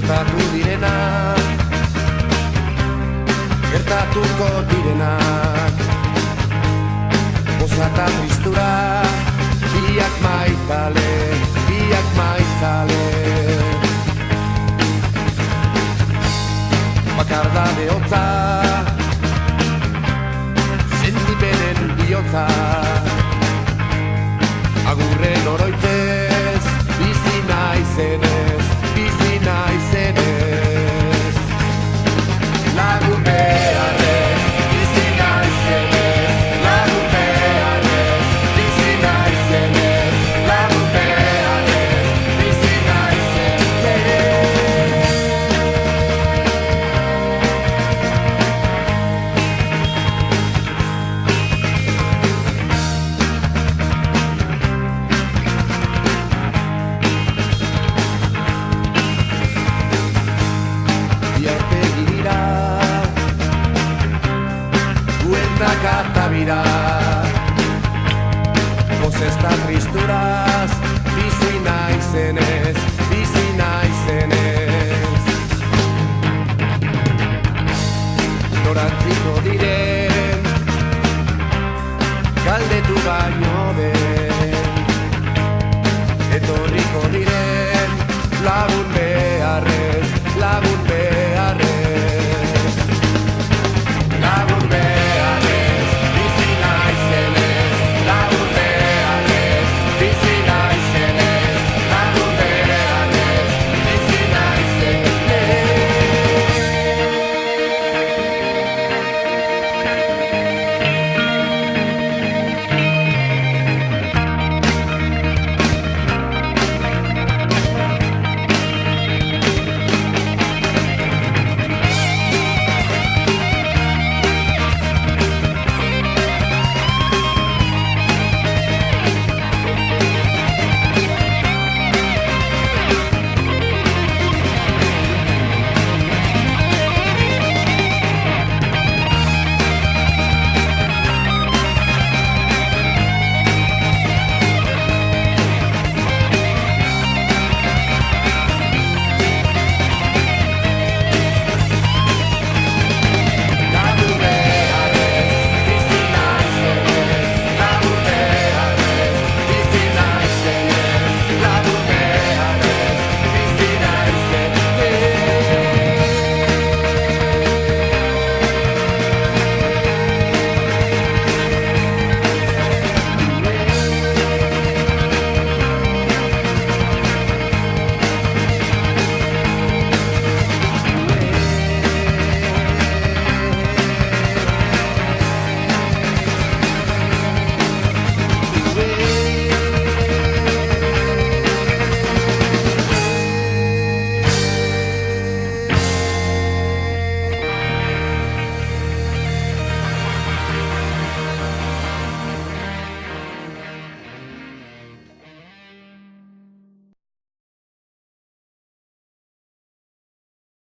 gertatu direnak, gertatuko direnak, poza eta tristura, biak maitale, biak maitale. Bakardade hotza, sentipenen bihotza, agurren oroitzez, bizi naizenez, bizi naizenez. Lagun beharrez, bizi naizenez, lagun beharrez, bizi naizenez, lagun beharrez, bizi naizenez. Katabira, pozez eta tristuraz, bizi naizenez, bizi naizenez. Norantziko diren, galdetu baino ben, etorriko diren, lagun